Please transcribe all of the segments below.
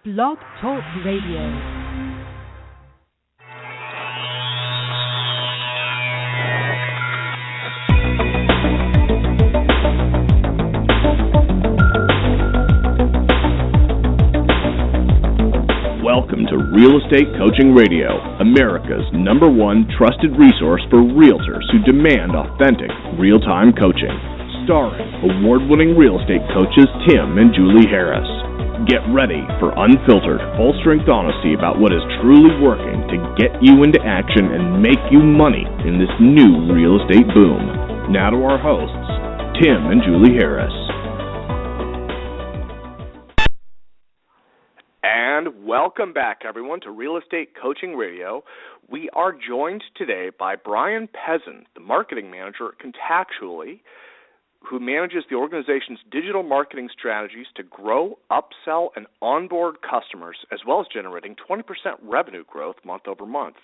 Blog Talk Radio. Welcome to Real Estate Coaching Radio, America's #1 trusted resource for realtors who demand authentic, real-time coaching. Starring award-winning real estate coaches Tim and Julie Harris. Get ready for unfiltered, full-strength honesty about what is truly working to get you into action and make you money in this new real estate boom. Now to our hosts, Tim and Julie Harris. And welcome back, everyone, to Real Estate Coaching Radio. We are joined today by Brian Pezzin, the marketing manager at Contactually, who manages the organization's digital marketing strategies to grow, upsell, and onboard customers, as well as generating 20% revenue growth month over month.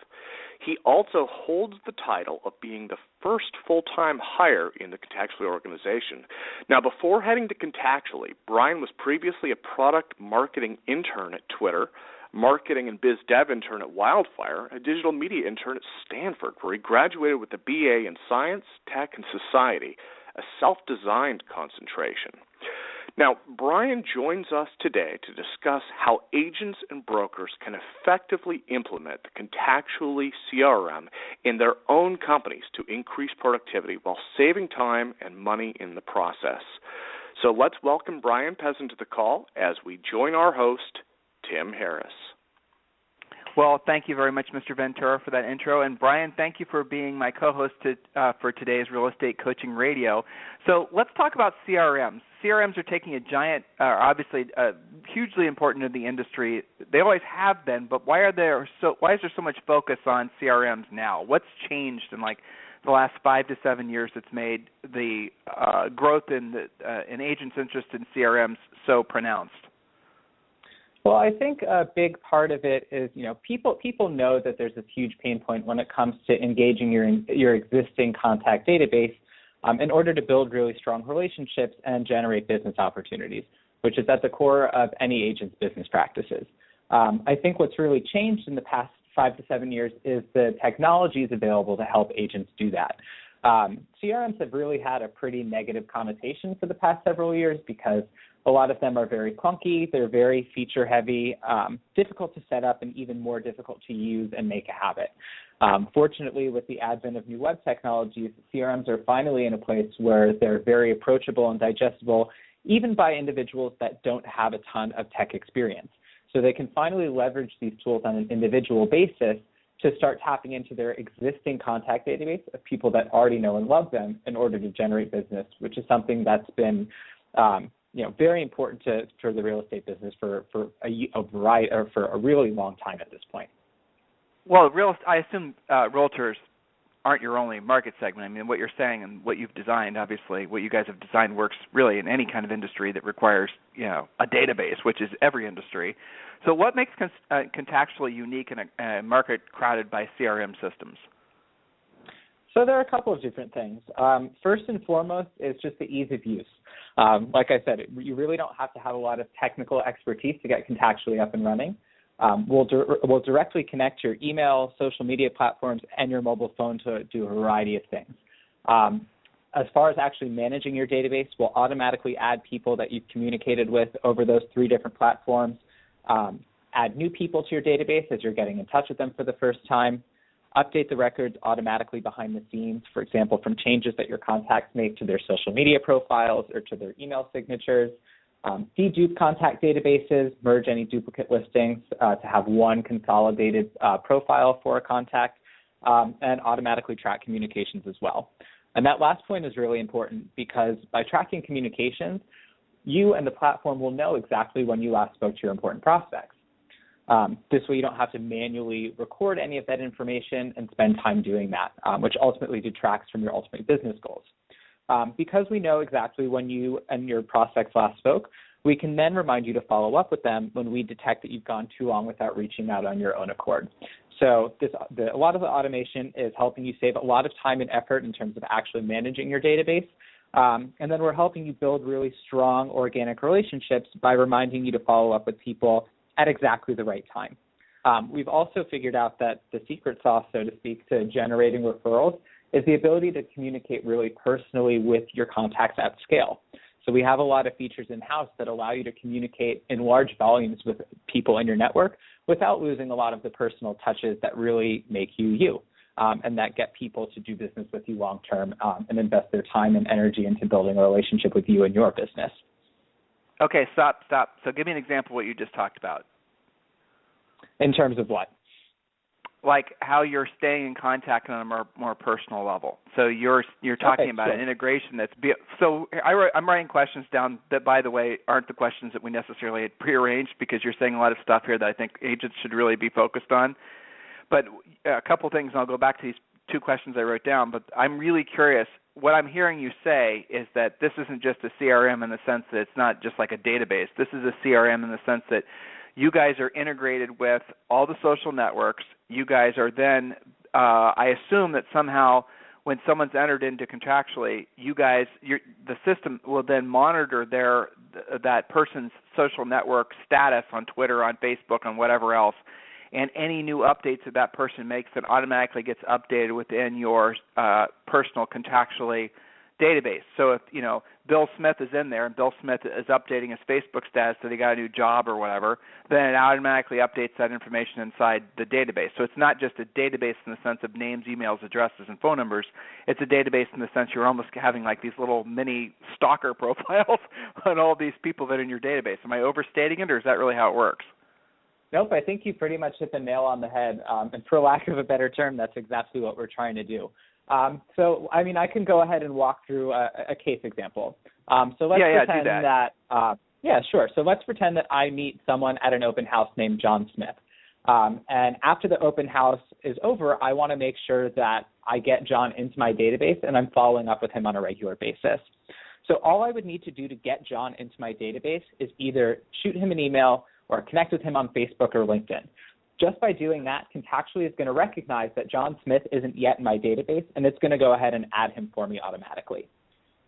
He also holds the title of being the first full-time hire in the Contactually organization. Now, before heading to Contactually, Brian was previously a product marketing intern at Twitter, marketing and biz dev intern at Wildfire, a digital media intern at Stanford, where he graduated with a BA in Science, Tech, and Society, a self-designed concentration. Now, Brian joins us today to discuss how agents and brokers can effectively implement the Contactually CRM in their own companies to increase productivity while saving time and money in the process. So let's welcome Brian Pezzin to the call as we join our host, Tim Harris. Well, thank you very much, Mr. Ventura, for that intro. And, Brian, thank you for being my co-host for today's Real Estate Coaching Radio. So let's talk about CRMs. CRMs are taking a giant, obviously hugely important in the industry. They always have been, but why is there so much focus on CRMs now? What's changed in the last 5 to 7 years that's made the growth in agents' interest in CRMs so pronounced? Well, I think a big part of it is, people know that there's this huge pain point when it comes to engaging your existing contact database in order to build really strong relationships and generate business opportunities, which is at the core of any agent's business practices. I think what's really changed in the past 5 to 7 years is the technologies available to help agents do that. CRMs have really had a pretty negative connotation for the past several years because a lot of them are very clunky, they're very feature-heavy, difficult to set up, and even more difficult to use and make a habit. Fortunately, with the advent of new web technologies, CRMs are finally in a place where they're very approachable and digestible, even by individuals that don't have a ton of tech experience. So they can finally leverage these tools on an individual basis to start tapping into their existing contact database of people that already know and love them in order to generate business, which is something that's been very important for the real estate business for a really long time at this point. Well, I assume realtors aren't your only market segment. I mean, what you're saying and what you've designed, obviously, what you guys have designed works really in any kind of industry that requires, a database, which is every industry. So what makes Contactually unique in a market crowded by CRM systems? So there are a couple of different things. First and foremost is just the ease of use. Like I said, you really don't have to have a lot of technical expertise to get Contactually up and running. We'll directly connect your email, social media platforms, and your mobile phone to do a variety of things. As far as actually managing your database, we'll automatically add people that you've communicated with over those 3 different platforms, add new people to your database as you're getting in touch with them for the first time, update the records automatically behind the scenes, for example, from changes that your contacts make to their social media profiles or to their email signatures, dedupe contact databases, merge any duplicate listings to have one consolidated profile for a contact, and automatically track communications as well. And that last point is really important because by tracking communications, you and the platform will know exactly when you last spoke to your important prospects. This way you don't have to manually record any of that information and spend time doing that, which ultimately detracts from your ultimate business goals. Because we know exactly when you and your prospects last spoke, we can then remind you to follow up with them when we detect that you've gone too long without reaching out on your own accord. So a lot of the automation is helping you save a lot of time and effort in terms of actually managing your database. And then we're helping you build really strong organic relationships by reminding you to follow up with people at exactly the right time. We've also figured out that the secret sauce, so to speak, to generating referrals is the ability to communicate really personally with your contacts at scale. So we have a lot of features in-house that allow you to communicate in large volumes with people in your network without losing a lot of the personal touches that really make you you, and that get people to do business with you long-term and invest their time and energy into building a relationship with you and your business. Okay, stop. So give me an example of what you just talked about. In terms of what? Like how you're staying in contact on a more personal level. So you're talking about an integration that's I'm writing questions down that, by the way, aren't the questions that we necessarily had prearranged, because you're saying a lot of stuff here that I think agents should really be focused on. But a couple things, and I'll go back to these two questions I wrote down, but I'm really curious. What I'm hearing you say is that this isn't just a CRM in the sense that it's not just like a database. This is a CRM in the sense that you guys are integrated with all the social networks. You guys are then, I assume that somehow when someone's entered into contractually, the system will then monitor that person's social network status on Twitter, on Facebook, on whatever else, and any new updates that person makes that automatically gets updated within your personal contractually database. So if, Bill Smith is in there and Bill Smith is updating his Facebook status that he got a new job or whatever, then it automatically updates that information inside the database. So it's not just a database in the sense of names, emails, addresses, and phone numbers. It's a database in the sense you're almost having like these little mini stalker profiles on all these people that are in your database. Am I overstating it, or is that really how it works? Nope, I think you pretty much hit the nail on the head. And for lack of a better term, that's exactly what we're trying to do. I can go ahead and walk through a case example. So let's pretend that. Sure. So let's pretend that I meet someone at an open house named John Smith. And after the open house is over, I want to make sure that I get John into my database and I'm following up with him on a regular basis. So all I would need to do to get John into my database is either shoot him an email or connect with him on Facebook or LinkedIn. Just by doing that, Contactually is going to recognize that John Smith isn't yet in my database, and it's going to go ahead and add him for me automatically.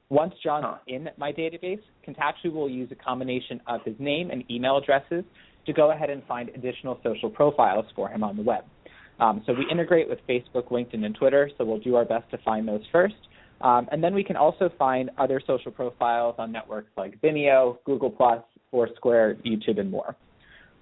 Once John's in my database, Contactually will use a combination of his name and email addresses to go ahead and find additional social profiles for him on the web. So we integrate with Facebook, LinkedIn, and Twitter, so we'll do our best to find those first. And then we can also find other social profiles on networks like Vimeo, Google+, Foursquare, YouTube, and more.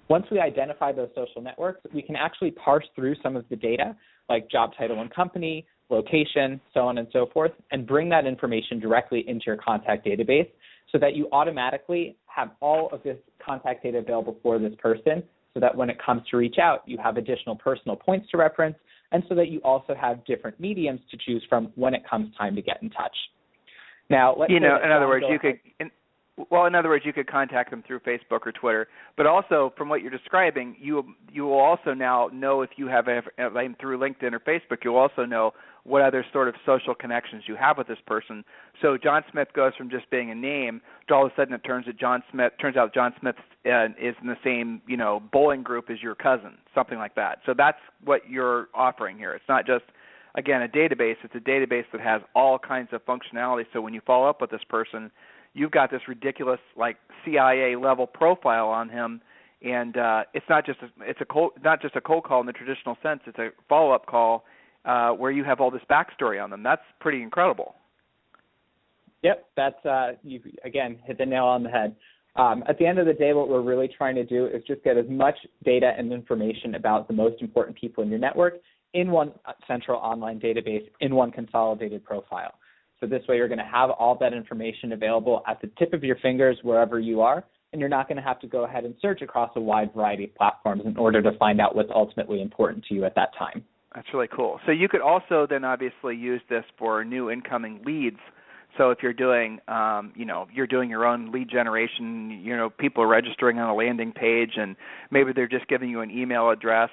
Once we identify those social networks, we can actually parse through some of the data, like job title and company, location, so on and so forth, and bring that information directly into your contact database so that you automatically have all of this contact data available for this person, so that when it comes to reach out, you have additional personal points to reference, and so that you also have different mediums to choose from when it comes time to get in touch. Now, let's in other words, you could contact them through Facebook or Twitter, but also from what you're describing, you will also now know if you have through LinkedIn or Facebook, you'll also know what other sort of social connections you have with this person. So John Smith goes from just being a name to all of a sudden it turns out John Smith is in the same bowling group as your cousin, something like that. So that's what you're offering here. It's not just, again, a database. It's a database that has all kinds of functionality. So when you follow up with this person, you've got this ridiculous CIA level profile on him, and it's not just a cold call in the traditional sense. It's a follow up call where you have all this backstory on them. That's pretty incredible. Yep, that's you again hit the nail on the head. At the end of the day, what we're really trying to do is just get as much data and information about the most important people in your network in one central online database, in one consolidated profile. So this way you're going to have all that information available at the tip of your fingers wherever you are, and you're not going to have to go ahead and search across a wide variety of platforms in order to find out what's ultimately important to you at that time. That's really cool. So you could also then obviously use this for new incoming leads. So if you're doing, you're doing your own lead generation, people are registering on a landing page and maybe they're just giving you an email address.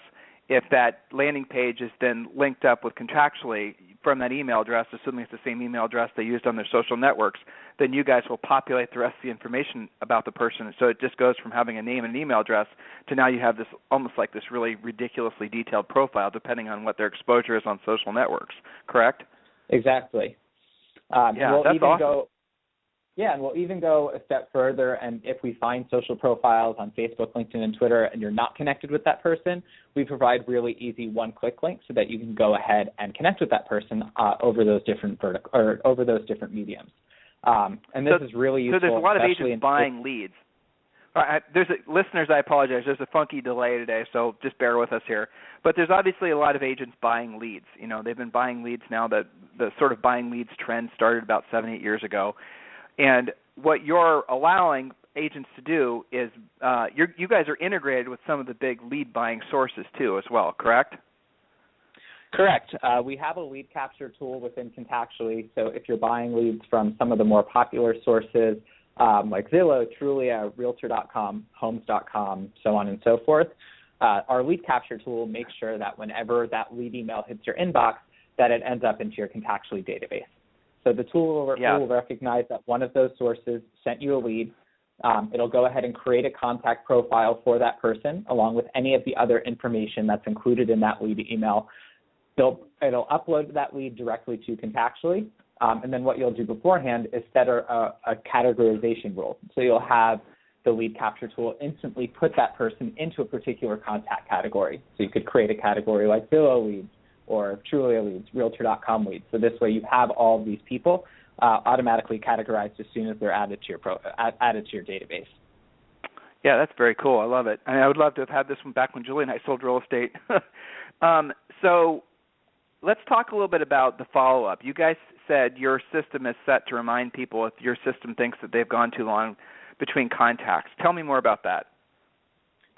If that landing page is then linked up with Contactually from that email address, assuming it's the same email address they used on their social networks, then you guys will populate the rest of the information about the person. So it just goes from having a name and an email address to now you have this almost like this really ridiculously detailed profile depending on what their exposure is on social networks, correct? Exactly. That's awesome. Yeah, and we'll even go a step further, and if we find social profiles on Facebook, LinkedIn, and Twitter, and you're not connected with that person, we provide really easy one-click links so that you can go ahead and connect with that person over those different mediums. And this is really useful. So there's a lot of agents buying leads. Listeners, I apologize. There's a funky delay today, so just bear with us here. But there's obviously a lot of agents buying leads. You know, they've been buying leads now. The sort of buying leads trend started about 7-8 years ago. And what you're allowing agents to do is you guys are integrated with some of the big lead buying sources too as well, correct? Correct. We have a lead capture tool within Contactually. So if you're buying leads from some of the more popular sources like Zillow, Trulia, Realtor.com, Homes.com, so on and so forth, our lead capture tool makes sure that whenever that lead email hits your inbox, that it ends up into your Contactually database. So the tool will recognize that one of those sources sent you a lead. It'll go ahead and create a contact profile for that person along with any of the other information that's included in that lead email. It'll upload that lead directly to Contactually, and then what you'll do beforehand is set a categorization rule. So you'll have the lead capture tool instantly put that person into a particular contact category. So you could create a category like Zillow leads, or Trulia leads, Realtor.com leads. So this way you have all of these people automatically categorized as soon as they're added to your database. Yeah, that's very cool. I love it. And I would love to have had this one back when Julie and I sold real estate. So let's talk a little bit about the follow-up. You guys said your system is set to remind people if your system thinks that they've gone too long between contacts. Tell me more about that.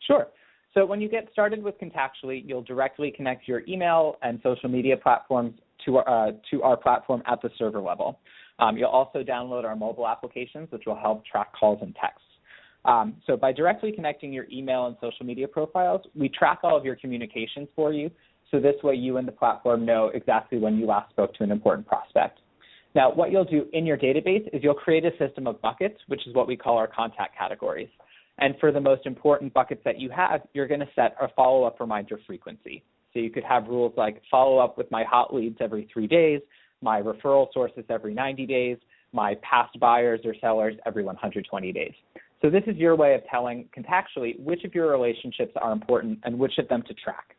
Sure. So when you get started with Contactually, you'll directly connect your email and social media platforms to our platform at the server level. You'll also download our mobile applications, which will help track calls and texts. So by directly connecting your email and social media profiles, we track all of your communications for you. So this way you and the platform know exactly when you last spoke to an important prospect. Now, what you'll do in your database is you'll create a system of buckets, which is what we call our contact categories. And for the most important buckets that you have, you're going to set a follow-up reminder frequency. So you could have rules like follow up with my hot leads every 3 days, my referral sources every 90 days, my past buyers or sellers every 120 days. So this is your way of telling Contactually which of your relationships are important and which of them to track.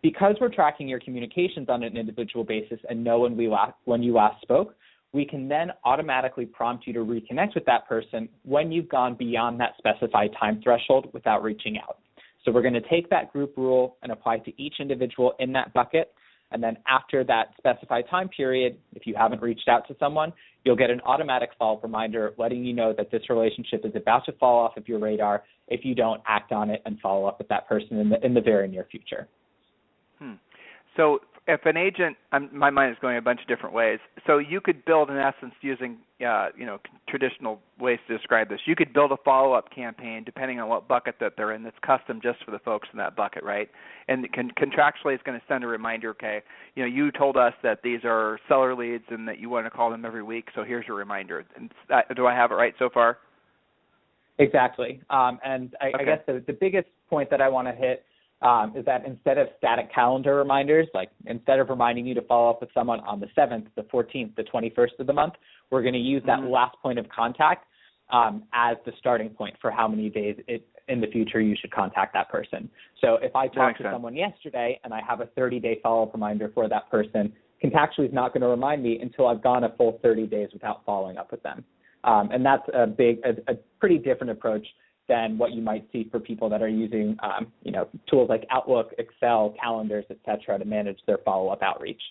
Because we're tracking your communications on an individual basis and know when you last spoke, we can then automatically prompt you to reconnect with that person when you've gone beyond that specified time threshold without reaching out. So we're going to take that group rule and apply it to each individual in that bucket. And then after that specified time period, if you haven't reached out to someone, you'll get an automatic follow-up reminder letting you know that this relationship is about to fall off of your radar if you don't act on it and follow up with that person in the very near future. So if an agent, my mind is going a bunch of different ways. So you could build, in essence, using traditional ways to describe this. You could build a follow-up campaign depending on what bucket that they're in that's custom just for the folks in that bucket, right? And contractually it's going to send a reminder, okay, you told us that these are seller leads and that you want to call them every week, so here's your reminder. And do I have it right so far? Exactly. And I guess the biggest point that I want to hit is that instead of static calendar reminders, like instead of reminding you to follow up with someone on the 7th, the 14th, the 21st of the month, we're going to use that last point of contact as the starting point for how many days in the future you should contact that person. So if I talked to someone yesterday and I have a 30-day follow-up reminder for that person, Contactually is not going to remind me until I've gone a full 30 days without following up with them. And that's a pretty different approach than what you might see for people that are using, tools like Outlook, Excel, calendars, et cetera, to manage their follow-up outreach.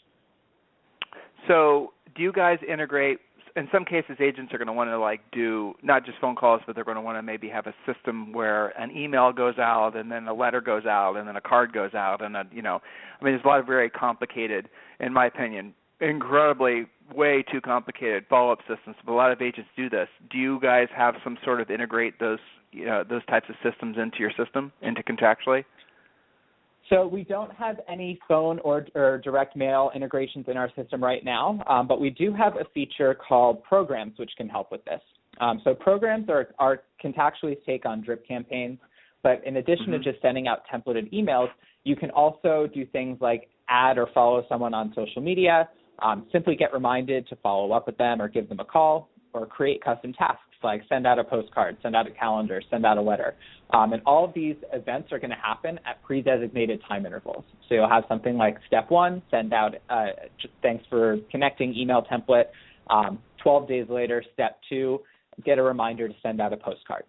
So do you guys integrate, in some cases agents are going to want to do not just phone calls, but they're going to want to maybe have a system where an email goes out and then a letter goes out and then a card goes out. And, there's a lot of very complicated, in my opinion, incredibly way too complicated follow-up systems, but a lot of agents do this. Do you guys have some sort of integrate those types of systems into your system, into Contactually? So we don't have any phone or direct mail integrations in our system right now, but we do have a feature called Programs, which can help with this. So Programs are Contactually's take on drip campaigns, but in addition to just sending out templated emails, you can also do things like add or follow someone on social media, simply get reminded to follow up with them or give them a call. or create custom tasks like send out a postcard, send out a calendar, send out a letter. And all of these events are going to happen at pre-designated time intervals. So you'll have something like step 1, send out thanks for connecting email template. 12 days later, step 2, get a reminder to send out a postcard.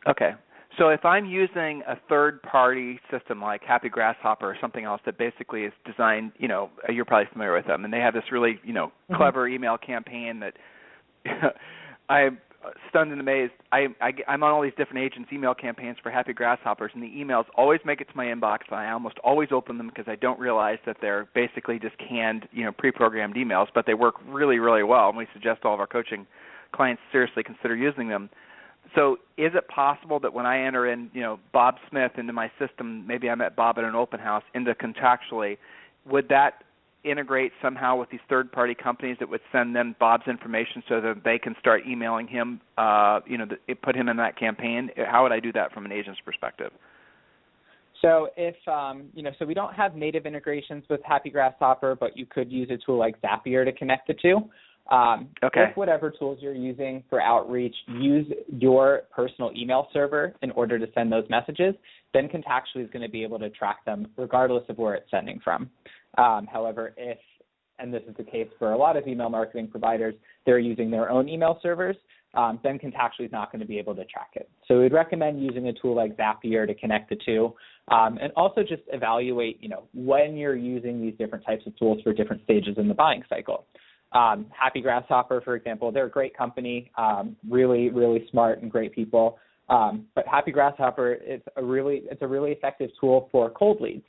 Okay. So if I'm using a third-party system like Happy Grasshopper or something else that basically is designed, you're probably familiar with them, and they have this really, clever email campaign that I'm stunned and amazed. I'm on all these different agents' email campaigns for Happy Grasshoppers, and the emails always make it to my inbox, and I almost always open them because I don't realize that they're basically just canned, pre-programmed emails, but they work really, really well, and we suggest all of our coaching clients seriously consider using them. So is it possible that when I enter in, Bob Smith into my system, maybe I met Bob at an open house, into Contractually, would that integrate somehow with these third-party companies that would send them Bob's information so that they can start emailing him, put him in that campaign? How would I do that from an agent's perspective? So if, so we don't have native integrations with Happy Grasshopper, but you could use a tool like Zapier to connect the two. Okay. If whatever tools you're using for outreach use your personal email server in order to send those messages, then Contractually is going to be able to track them regardless of where it's sending from. However, if, and this is the case for a lot of email marketing providers, they're using their own email servers, then Contractually is not going to be able to track it. So we'd recommend using a tool like Zapier to connect the two, and also just evaluate, when you're using these different types of tools for different stages in the buying cycle. Happy Grasshopper, for example, they're a great company, really, really smart and great people. But Happy Grasshopper is a really effective tool for cold leads.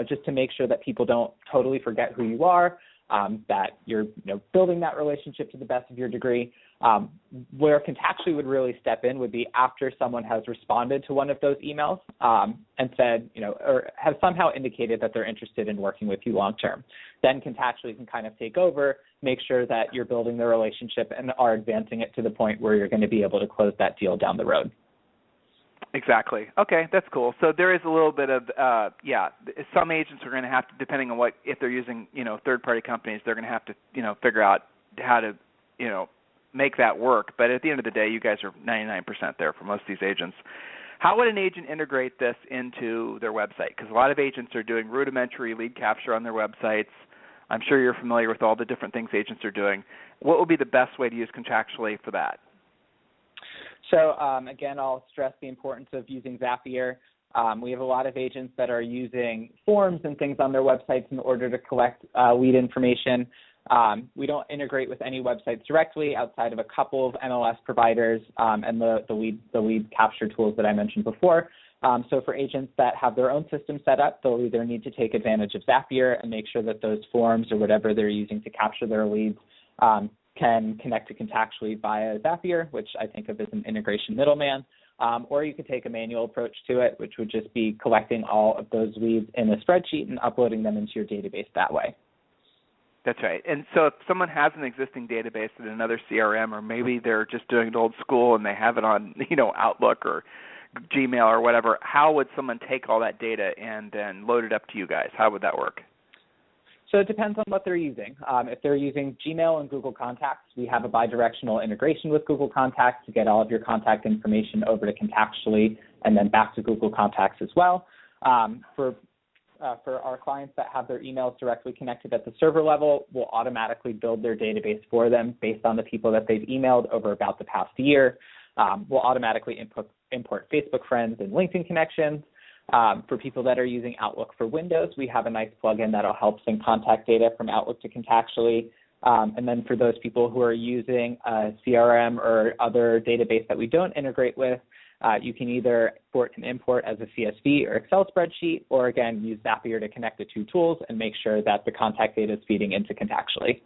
Just to make sure that people don't totally forget who you are, that you're building that relationship to the best of your degree. Where Contractually would really step in would be after someone has responded to one of those emails and said, or have somehow indicated that they're interested in working with you long term. Then Contractually can kind of take over, make sure that you're building the relationship and are advancing it to the point where you're going to be able to close that deal down the road. Exactly. Okay, that's cool. So there is a little bit of, some agents are going to have to, depending on what, if they're using, third-party companies, they're going to have to, figure out how to, make that work. But at the end of the day, you guys are 99% there for most of these agents. How would an agent integrate this into their website? Because a lot of agents are doing rudimentary lead capture on their websites. I'm sure you're familiar with all the different things agents are doing. What would be the best way to use Contractually for that? So, again, I'll stress the importance of using Zapier. We have a lot of agents that are using forms and things on their websites in order to collect lead information. We don't integrate with any websites directly outside of a couple of MLS providers and the lead capture tools that I mentioned before. So for agents that have their own system set up, they'll either need to take advantage of Zapier and make sure that those forms or whatever they're using to capture their leads can connect to Contractually via Zapier, which I think of as an integration middleman, or you could take a manual approach to it, which would just be collecting all of those leads in a spreadsheet and uploading them into your database that way. That's right. And so if someone has an existing database in another CRM, or maybe they're just doing it old school and they have it on, Outlook or Gmail or whatever, how would someone take all that data and then load it up to you guys? How would that work? So it depends on what they're using. If they're using Gmail and Google Contacts, we have a bidirectional integration with Google Contacts to get all of your contact information over to Contractually and then back to Google Contacts as well. For our clients that have their emails directly connected at the server level, we'll automatically build their database for them based on the people that they've emailed over about the past year. We'll automatically import Facebook friends and LinkedIn connections. For people that are using Outlook for Windows, we have a nice plugin that'll help send contact data from Outlook to Contractually. And then for those people who are using a CRM or other database that we don't integrate with, you can either export and import as a CSV or Excel spreadsheet, or again, use Zapier to connect the two tools and make sure that the contact data is feeding into Contractually.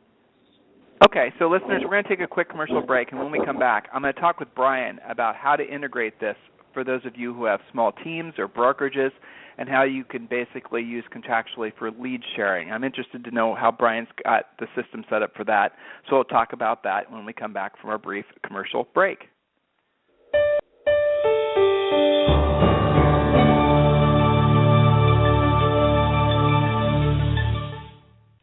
Okay, so listeners, we're going to take a quick commercial break, and when we come back, I'm going to talk with Brian about how to integrate this for those of you who have small teams or brokerages, and how you can basically use Contractually for lead sharing. I'm interested to know how Brian's got the system set up for that, so we'll talk about that when we come back from our brief commercial break.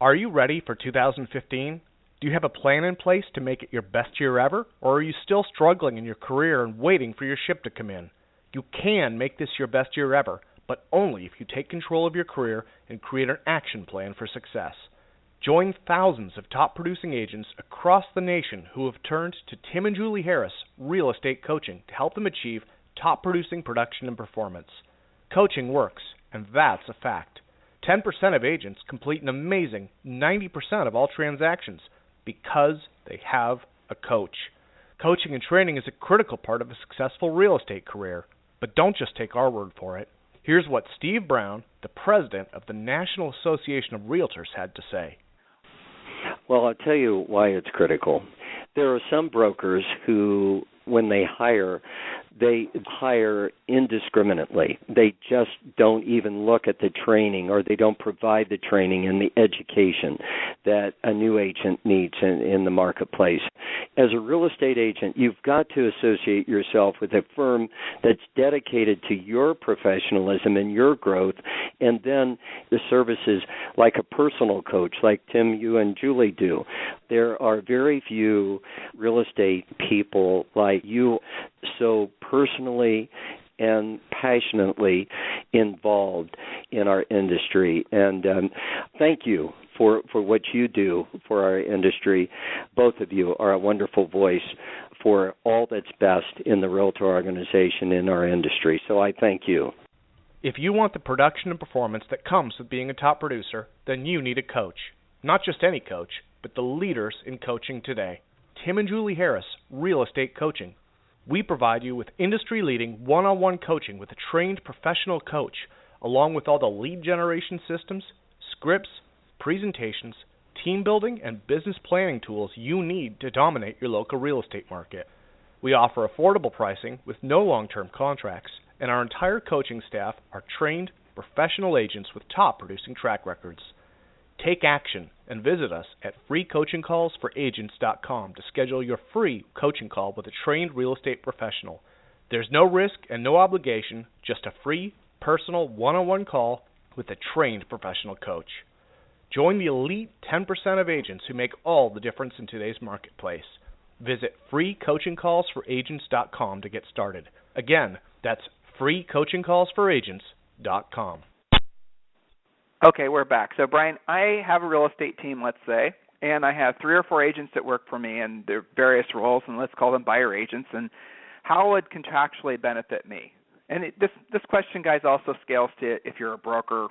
Are you ready for 2015? Do you have a plan in place to make it your best year ever, or are you still struggling in your career and waiting for your ship to come in? You can make this your best year ever, but only if you take control of your career and create an action plan for success. Join thousands of top-producing agents across the nation who have turned to Tim and Julie Harris Real Estate Coaching to help them achieve top-producing production and performance. Coaching works, and that's a fact. 10% of agents complete an amazing 90% of all transactions because they have a coach. Coaching and training is a critical part of a successful real estate career, but don't just take our word for it. Here's what Steve Brown, the president of the National Association of Realtors, had to say. Well, I'll tell you why it's critical. There are some brokers who, when they hire indiscriminately. They just don't even look at the training, or they don't provide the training and the education that a new agent needs in the marketplace. As a real estate agent, you've got to associate yourself with a firm that's dedicated to your professionalism and your growth, and then the services like a personal coach, like Tim, you and Julie do. There are very few real estate people like you, so personally and passionately involved in our industry. And thank you for what you do for our industry. Both of you are a wonderful voice for all that's best in the Realtor organization in our industry. So I thank you. If you want the production and performance that comes with being a top producer, then you need a coach. Not just any coach, but the leaders in coaching today. Tim and Julie Harris, Real Estate Coaching. We provide you with industry-leading one-on-one coaching with a trained professional coach, along with all the lead generation systems, scripts, presentations, team building, and business planning tools you need to dominate your local real estate market. We offer affordable pricing with no long-term contracts, and our entire coaching staff are trained professional agents with top-producing track records. Take action and visit us at freecoachingcallsforagents.com to schedule your free coaching call with a trained real estate professional. There's no risk and no obligation, just a free, personal, one-on-one call with a trained professional coach. Join the elite 10% of agents who make all the difference in today's marketplace. Visit freecoachingcallsforagents.com to get started. Again, that's freecoachingcallsforagents.com. Okay, we're back. So, Brian, I have a real estate team, let's say, and I have 3 or 4 agents that work for me in their various roles, and let's call them buyer agents. And how would contractually benefit me? And this question, guys, also scales to if you're a broker,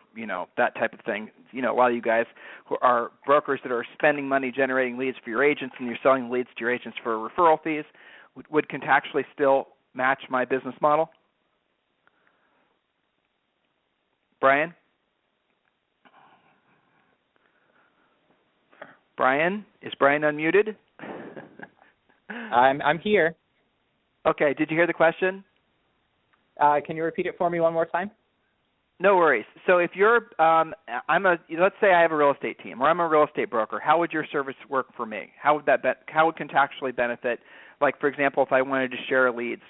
that type of thing. A lot of you guys who are brokers that are spending money generating leads for your agents, and you're selling leads to your agents for referral fees, would contractually still match my business model? Brian? Brian? Is Brian unmuted? I'm here. Okay, did you hear the question? Can you repeat it for me one more time? No worries. So if you're, let's say I have a real estate team, or I'm a real estate broker. How would your service work for me? How would contractually benefit? Like, for example, if I wanted to share leads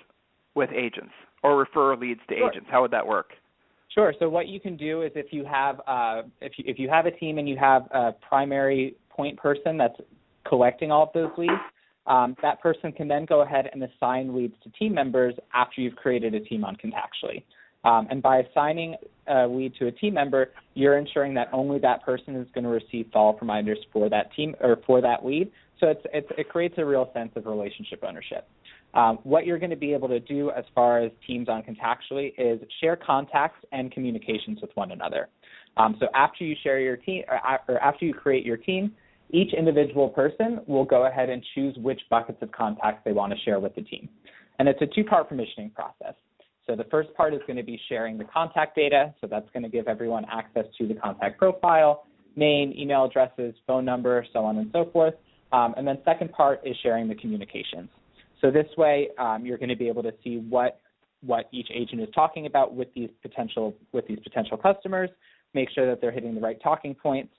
with agents or refer leads to agents, how would that work? Sure. So what you can do is if you have if you have a team and you have a primary point person that's collecting all of those leads, that person can then go ahead and assign leads to team members after you've created a team on Contactually. And by assigning a lead to a team member, you're ensuring that only that person is going to receive follow-up reminders for that team or for that lead. So it creates a real sense of relationship ownership. What you're going to be able to do as far as teams on Contactually is share contacts and communications with one another. So after you share your team, or after you create your team, each individual person will go ahead and choose which buckets of contacts they want to share with the team. And it's a 2-part permissioning process. So the first part is going to be sharing the contact data. So that's going to give everyone access to the contact profile, name, email addresses, phone number, so on and so forth. And then second part is sharing the communications. So this way, you're going to be able to see what each agent is talking about with these potential customers, make sure that they're hitting the right talking points,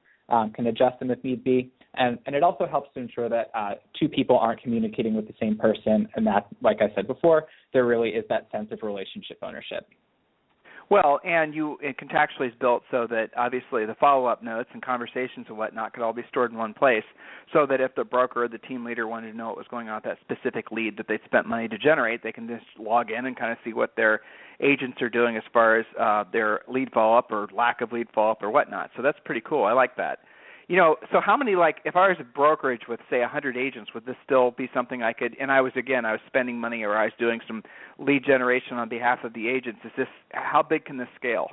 can adjust them if need be, and it also helps to ensure that 2 people aren't communicating with the same person, and that, like I said before, there really is that sense of relationship ownership. Well, and Contactually is built so that obviously the follow-up notes and conversations and whatnot could all be stored in one place, so that if the broker or the team leader wanted to know what was going on with that specific lead that they spent money to generate, they can just log in and kind of see what their agents are doing as far as their lead follow-up or lack of lead follow-up or whatnot. So that's pretty cool. I like that. So how many, if I was a brokerage with, say, 100 agents, would this still be something I could, and I was spending money or I was doing some lead generation on behalf of the agents. How big can this scale?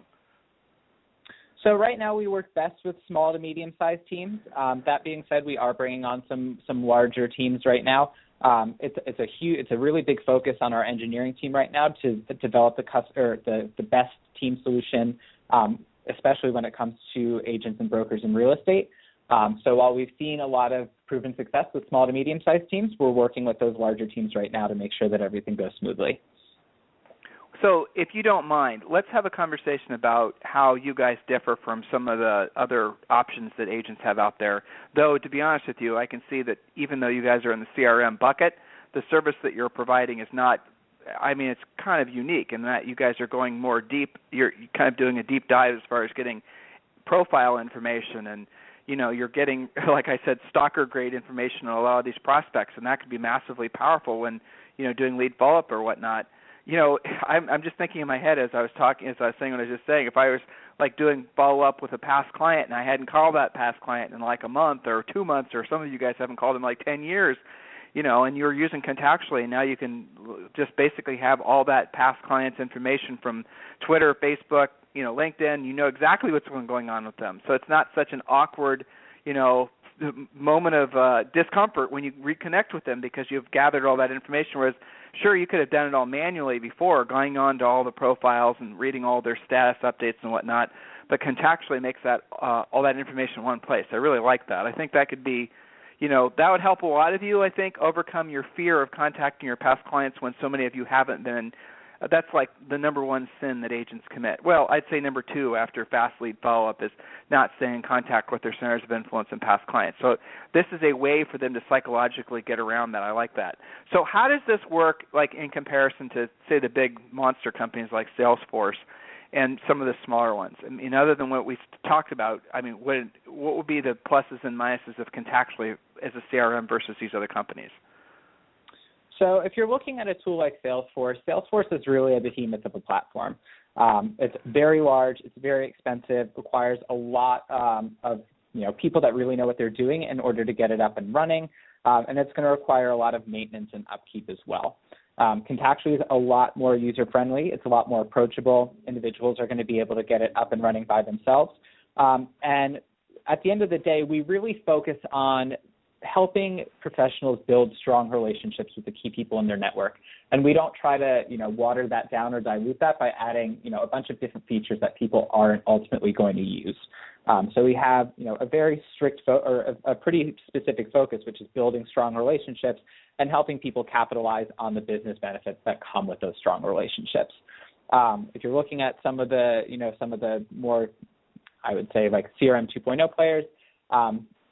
So right now we work best with small to medium-sized teams. That being said, we are bringing on some larger teams right now. It's a really big focus on our engineering team right now to develop the best team solution, especially when it comes to agents and brokers in real estate. So while we've seen a lot of proven success with small to medium-sized teams, we're working with those larger teams right now to make sure that everything goes smoothly. So if you don't mind, let's have a conversation about how you guys differ from some of the other options that agents have out there. Though, to be honest with you, I can see that even though you guys are in the CRM bucket, the service that you're providing is not, it's kind of unique in that you guys are going more deep. You're kind of doing a deep dive as far as getting profile information and, you're getting, like I said, stalker-grade information on a lot of these prospects, and that could be massively powerful when, doing lead follow-up or whatnot. I'm just thinking in my head as I was saying what I was just saying, if I was doing follow-up with a past client and I hadn't called that past client in a month or 2 months, or some of you guys haven't called in 10 years, and you're using Contactually, and now you can just basically have all that past client's information from Twitter, Facebook, LinkedIn. You know exactly what's going on with them. So it's not such an awkward, moment of discomfort when you reconnect with them because you've gathered all that information, whereas sure, you could have done it all manually before, going on to all the profiles and reading all their status updates and whatnot, but Contactually makes that all that information in one place. I really like that. I think that could be, that would help a lot of you, I think, overcome your fear of contacting your past clients when so many of you haven't been. That's the number one sin that agents commit. Well, I'd say number 2 after fast lead follow-up is not staying in contact with their centers of influence and past clients. So this is a way for them to psychologically get around that. I like that. So how does this work in comparison to, say, the big monster companies like Salesforce and some of the smaller ones? Other than what we talked about, what would be the pluses and minuses of Contactually as a CRM versus these other companies? So if you're looking at a tool like Salesforce is really a behemoth of a platform. It's very large, it's very expensive, requires a lot of people that really know what they're doing in order to get it up and running, and it's going to require a lot of maintenance and upkeep as well. Contactually is a lot more user-friendly. It's a lot more approachable. Individuals are going to be able to get it up and running by themselves. And at the end of the day, we really focus on helping professionals build strong relationships with the key people in their network. And we don't try to, water that down or dilute that by adding, a bunch of different features that people aren't ultimately going to use. So we have, a very strict or a pretty specific focus, which is building strong relationships and helping people capitalize on the business benefits that come with those strong relationships. If you're looking at some of the more, I would say, CRM 2.0 players,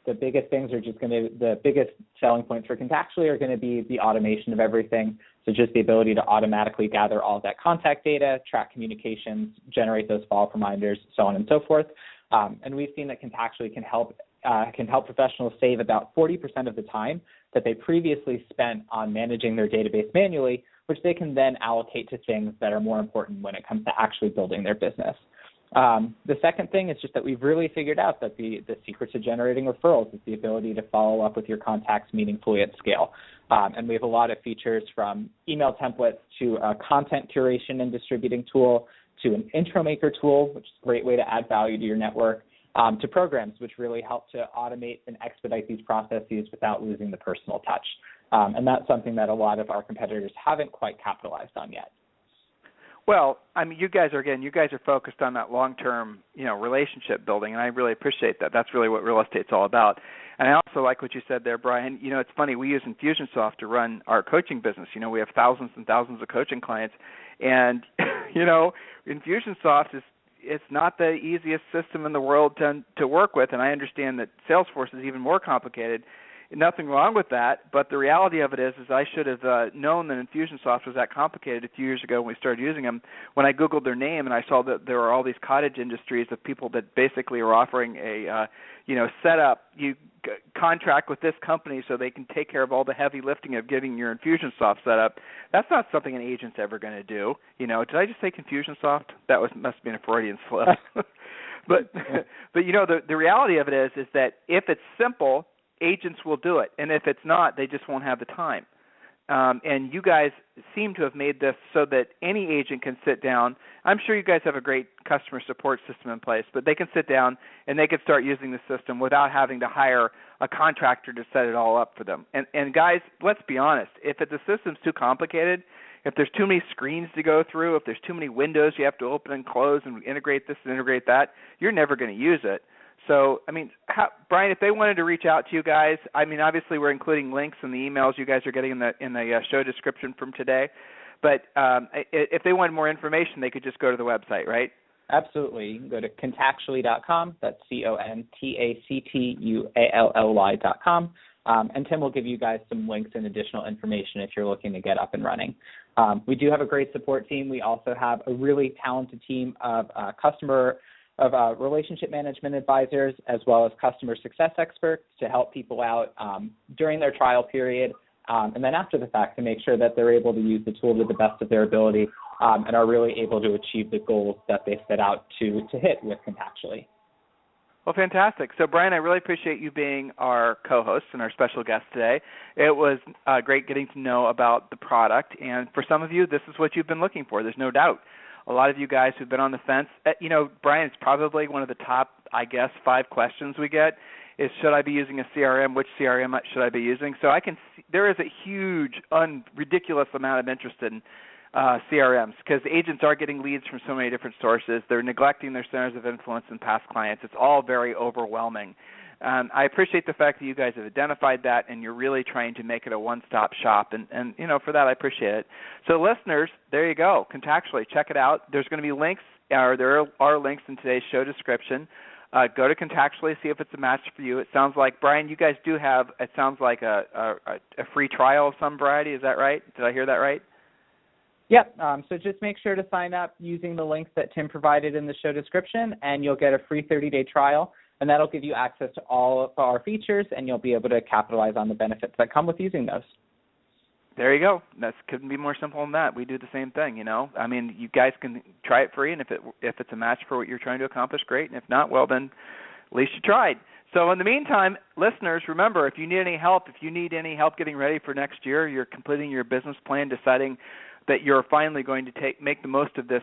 the biggest things are the biggest selling points for Contactually are going to be the automation of everything. So just the ability to automatically gather all of that contact data, track communications, generate those follow-up reminders, so on and so forth. And we've seen that Contactually can help professionals save about 40% of the time that they previously spent on managing their database manually, which they can then allocate to things that are more important when it comes to actually building their business. The second thing is just that we've really figured out that the secret to generating referrals is the ability to follow up with your contacts meaningfully at scale. And we have a lot of features from email templates to a content curation and distributing tool to an intro maker tool, which is a great way to add value to your network, to programs which really help to automate and expedite these processes without losing the personal touch. And that's something that a lot of our competitors haven't quite capitalized on yet. Well, you guys are focused on that long-term, relationship building, and I really appreciate that. That's really what real estate's all about. And I also like what you said there, Brian. It's funny, we use Infusionsoft to run our coaching business. We have thousands and thousands of coaching clients, and, Infusionsoft it's not the easiest system in the world to work with, and I understand that Salesforce is even more complicated. nothing wrong with that, but the reality of it is I should have known that Infusionsoft was that complicated a few years ago when we started using them. When I Googled their name and I saw that there are all these cottage industries of people that basically are offering a, setup, you contract with this company so they can take care of all the heavy lifting of getting your Infusionsoft set up. That's not something an agent's ever going to do. Did I just say Confusionsoft? That must have been a Freudian slip. But the reality of it is that if it's simple, agents will do it, and if it's not, they just won't have the time. And you guys seem to have made this so that any agent can sit down. I'm sure you guys have a great customer support system in place, but they can sit down and they can start using the system without having to hire a contractor to set it all up for them. And guys, let's be honest. If the system's too complicated, if there's too many screens to go through, if there's too many windows you have to open and close and integrate this and integrate that, you're never going to use it. So, Brian, if they wanted to reach out to you guys, obviously we're including links in the emails you guys are getting in the show description from today. But if they wanted more information, they could just go to the website, right? Absolutely. You can go to contactually.com. That's CONTACTUALLY.com. And Tim will give you guys some links and additional information if you're looking to get up and running. We do have a great support team. We also have a really talented team of relationship management advisors as well as customer success experts to help people out during their trial period and then after the fact to make sure that they're able to use the tool to the best of their ability and are really able to achieve the goals that they set out to hit with Contactually. Well, fantastic. So, Brian, I really appreciate you being our co-host and our special guest today. It was great getting to know about the product, and for some of you, this is what you've been looking for. There's no doubt. A lot of you guys who've been on the fence, Brian, it's probably one of the top, 5 questions we get is, should I be using a CRM? Which CRM should I be using? So I can see there is a huge, ridiculous amount of interest in CRMs because agents are getting leads from so many different sources. They're neglecting their centers of influence and past clients. It's all very overwhelming. I appreciate the fact that you guys have identified that and you're really trying to make it a one-stop shop, and for that I appreciate it. So listeners, there you go, Contactually, check it out. There's going to be links, or there are links in today's show description. Go to Contactually, see if it's a match for you. It sounds like, Brian, you guys do have, it sounds like a free trial of some variety. Is that right? Did I hear that right? Yep. So just make sure to sign up using the links that Tim provided in the show description, and you'll get a free 30-day trial. And that'll give you access to all of our features, and you'll be able to capitalize on the benefits that come with using those. There you go. That couldn't be more simple than that. We do the same thing, you guys can try it free, and if it's a match for what you're trying to accomplish, great. And if not, well, then at least you tried. So in the meantime, listeners, remember, if you need any help getting ready for next year, you're completing your business plan, deciding that you're finally going to make the most of this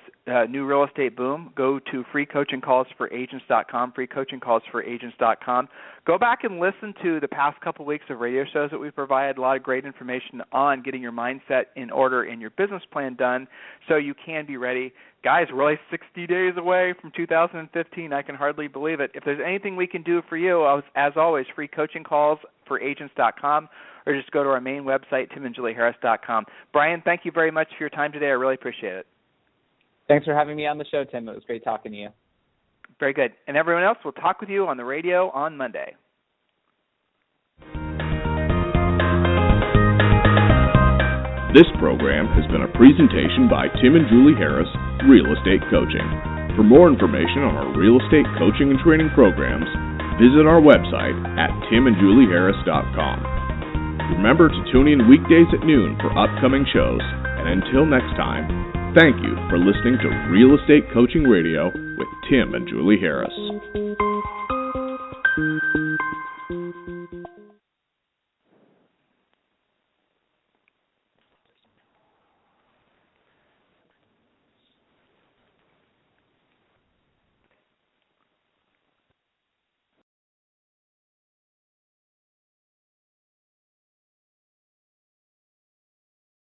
new real estate boom, go to freecoachingcallsforagents.com, freecoachingcallsforagents.com. Go back and listen to the past couple weeks of radio shows that we've provided, a lot of great information on getting your mindset in order and your business plan done so you can be ready. Guys, we're only 60 days away from 2015. I can hardly believe it. If there's anything we can do for you, as always, freecoachingcallsforagents.com, or just go to our main website, timandjulieharris.com. Brian, thank you very much for your time today. I really appreciate it. Thanks for having me on the show, Tim. It was great talking to you. Very good. And everyone else, we'll talk with you on the radio on Monday. This program has been a presentation by Tim and Julie Harris, Real Estate Coaching. For more information on our real estate coaching and training programs, visit our website at timandjulieharris.com. Remember to tune in weekdays at noon for upcoming shows. And until next time, thank you for listening to Real Estate Coaching Radio with Tim and Julie Harris.